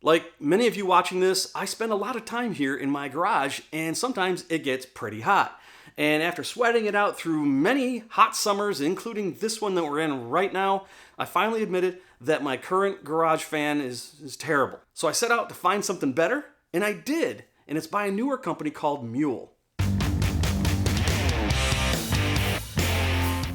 Like many of you watching this, I spend a lot of time here in my garage, and sometimes it gets pretty hot. And after sweating it out through many hot summers, including this one that we're in right now, I finally admitted that my current garage fan is terrible. So I set out to find something better, and I did. And it's by a newer company called MULE.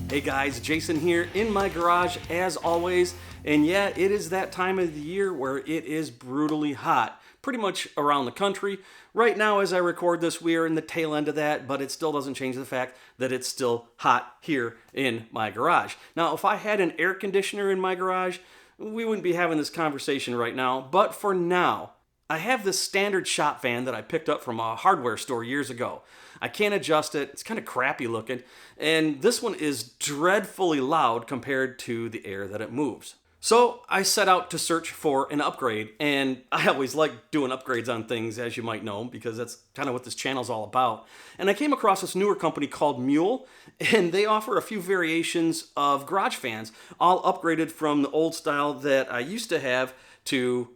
Hey guys, Jason here in my garage as always. And yeah, it is that time of the year where it is brutally hot, pretty much around the country. Right now, as I record this, we are in the tail end of that, but it still doesn't change the fact that it's still hot here in my garage. Now, if I had an air conditioner in my garage, we wouldn't be having this conversation right now. But for now, I have this standard shop fan that I picked up from a hardware store years ago. I can't adjust it. It's kind of crappy looking. And this one is dreadfully loud compared to the air that it moves. So I set out to search for an upgrade, and I always like doing upgrades on things, as you might know, because that's kind of what this channel's all about. And I came across this newer company called MULE, and they offer a few variations of garage fans, all upgraded from the old style that I used to have to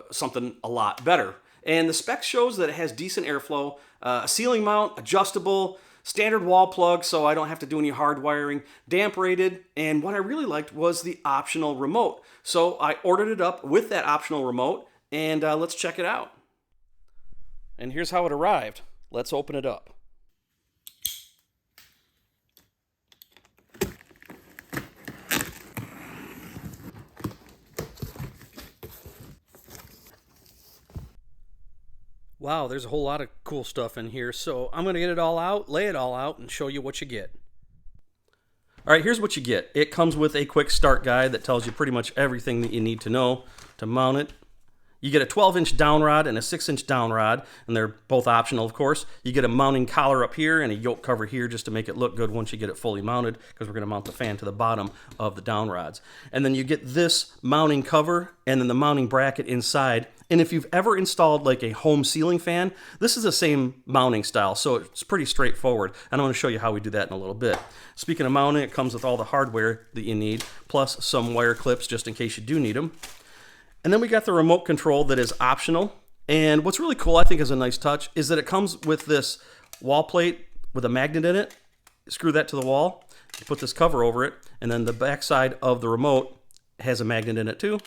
something a lot better. And the spec shows that it has decent airflow, a ceiling mount, adjustable, standard wall plug, so I don't have to do any hard wiring, damp rated, and what I really liked was the optional remote. So I ordered it up with that optional remote, and let's check it out. And here's how it arrived. Let's open it up. Wow, there's a whole lot of cool stuff in here, so I'm going to get it all out, lay it all out, and show you what you get. All right, here's what you get. It comes with a quick start guide that tells you pretty much everything that you need to know to mount it. You get a 12-inch down rod and a 6-inch down rod, and they're both optional, of course. You get a mounting collar up here and a yoke cover here just to make it look good once you get it fully mounted, because we're going to mount the fan to the bottom of the down rods. And then you get this mounting cover and then the mounting bracket inside. And if you've ever installed like a home ceiling fan, this is the same mounting style, so it's pretty straightforward. And I'm going to show you how we do that in a little bit. Speaking of mounting, it comes with all the hardware that you need, plus some wire clips just in case you do need them. And then we got the remote control that is optional. And what's really cool, I think is a nice touch, is that it comes with this wall plate with a magnet in it. Screw that to the wall, you put this cover over it, and then the back side of the remote has a magnet in it too.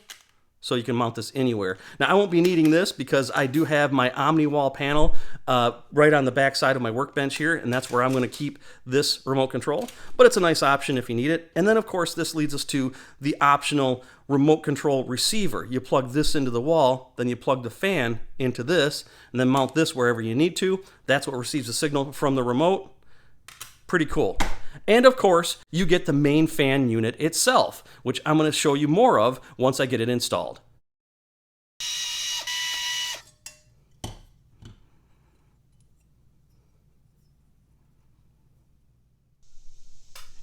So you can mount this anywhere. Now, I won't be needing this because I do have my Omni-Wall panel right on the back side of my workbench here, and that's where I'm going to keep this remote control. But it's a nice option if you need it. And then, of course, this leads us to the optional remote control receiver. You plug this into the wall, then you plug the fan into this, and then mount this wherever you need to. That's what receives the signal from the remote. Pretty cool. And of course, you get the main fan unit itself, which I'm going to show you more of once I get it installed.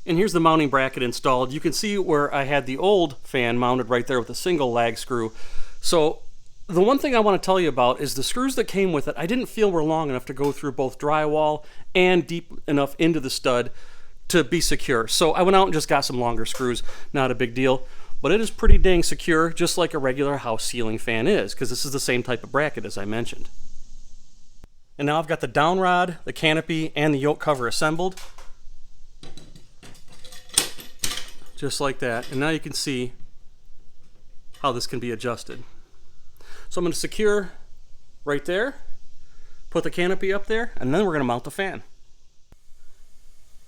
And here's the mounting bracket installed. You can see where I had the old fan mounted right there with a single lag screw. So the one thing I want to tell you about is the screws that came with it, I didn't feel were long enough to go through both drywall and deep enough into the stud to be secure. So I went out and just got some longer screws. Not a big deal, but it is pretty dang secure, just like a regular house ceiling fan is, because this is the same type of bracket as I mentioned. And now I've got the down rod, the canopy, and the yoke cover assembled. Just like that. And now you can see how this can be adjusted. So I'm going to secure right there, put the canopy up there, and then we're going to mount the fan.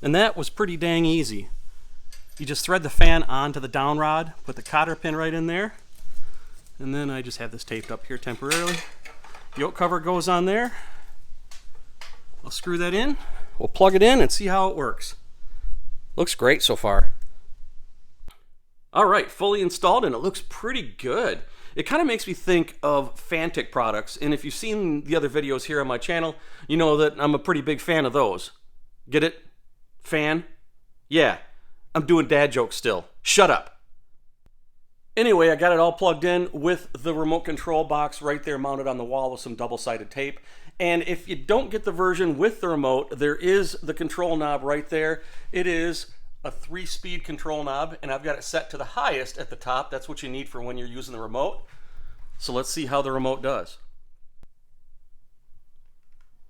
And that was pretty dang easy. You just thread the fan onto the down rod, put the cotter pin right in there, and then I just have this taped up here temporarily. Yoke cover goes on there. I'll screw that in. We'll plug it in and see how it works. Looks great so far. All right, fully installed, and it looks pretty good. It kind of makes me think of Fantic products, and if you've seen the other videos here on my channel, you know that I'm a pretty big fan of those. Get it? Fan? Yeah, I'm doing dad jokes still. Shut up. Anyway, I got it all plugged in with the remote control box right there mounted on the wall with some double-sided tape. And if you don't get the version with the remote, there is the control knob right there. It is a 3-speed control knob, and I've got it set to the highest at the top. That's what you need for when you're using the remote. So let's see how the remote does.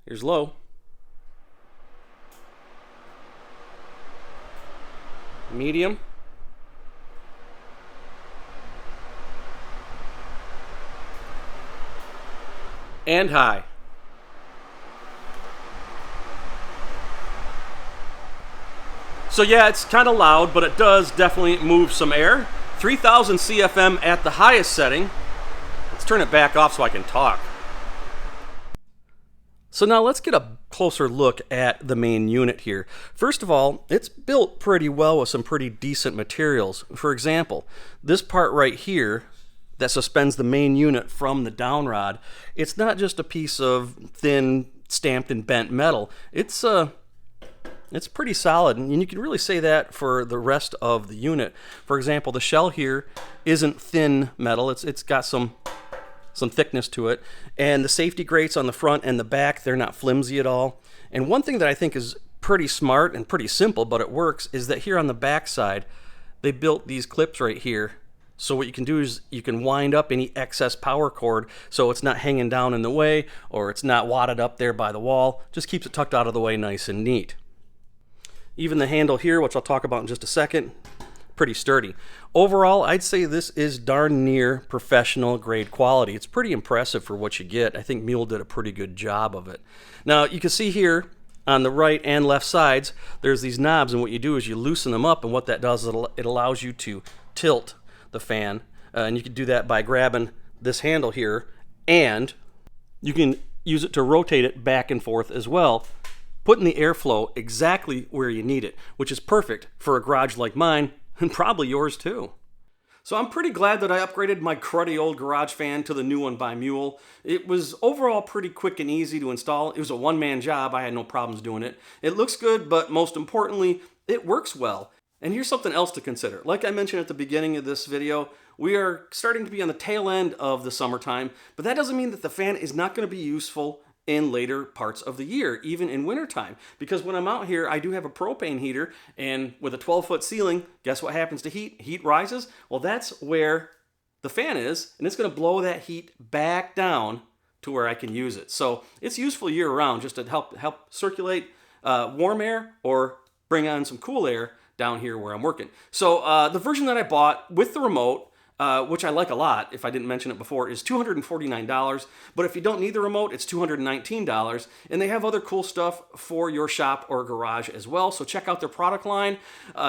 Here's low. Medium. And high. So yeah, it's kind of loud, but it does definitely move some air. 3000 CFM at the highest setting. Let's turn it back off so I can talk. So now let's get a closer look at the main unit here. First of all, it's built pretty well with some pretty decent materials. For example, this part right here that suspends the main unit from the downrod, it's not just a piece of thin stamped and bent metal. It's pretty solid, and you can really say that for the rest of the unit. For example, the shell here isn't thin metal. It's got some thickness to it, and the safety grates on the front and the back, they're not flimsy at all. And one thing that I think is pretty smart and pretty simple, but it works, is that here on the back side they built these clips right here. So what you can do is you can wind up any excess power cord so it's not hanging down in the way, or it's not wadded up there by the wall. Just keeps it tucked out of the way nice and neat. Even the handle here, which I'll talk about in just a second, pretty sturdy. Overall, I'd say this is darn near professional grade quality. It's pretty impressive for what you get. I think MULE did a pretty good job of it. Now you can see here on the right and left sides, there's these knobs, and what you do is you loosen them up, and what that does is it allows you to tilt the fan, and you can do that by grabbing this handle here, and you can use it to rotate it back and forth as well, putting the airflow exactly where you need it, which is perfect for a garage like mine, and probably yours too. So I'm pretty glad that I upgraded my cruddy old garage fan to the new one by MULE. It was overall pretty quick and easy to install. It was a one-man job. I had no problems doing it. It looks good, but most importantly, it works well. And here's something else to consider. Like I mentioned at the beginning of this video, we are starting to be on the tail end of the summertime, but that doesn't mean that the fan is not going to be useful in later parts of the year, even in wintertime. Because when I'm out here, I do have a propane heater, and with a 12-foot ceiling, guess what happens to heat? Heat rises. Well, that's where the fan is, and it's going to blow that heat back down to where I can use it. So it's useful year-round, just to help circulate warm air or bring on some cool air down here where I'm working. So the version that I bought with the remote, which I like a lot, if I didn't mention it before, is $249. But if you don't need the remote, it's $219. And they have other cool stuff for your shop or garage as well. So check out their product line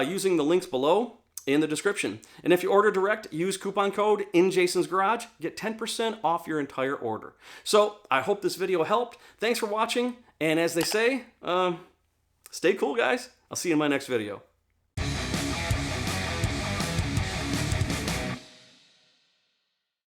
using the links below in the description. And if you order direct, use coupon code INJasonsGarage, get 10% off your entire order. So I hope this video helped. Thanks for watching. And as they say, stay cool, guys. I'll see you in my next video.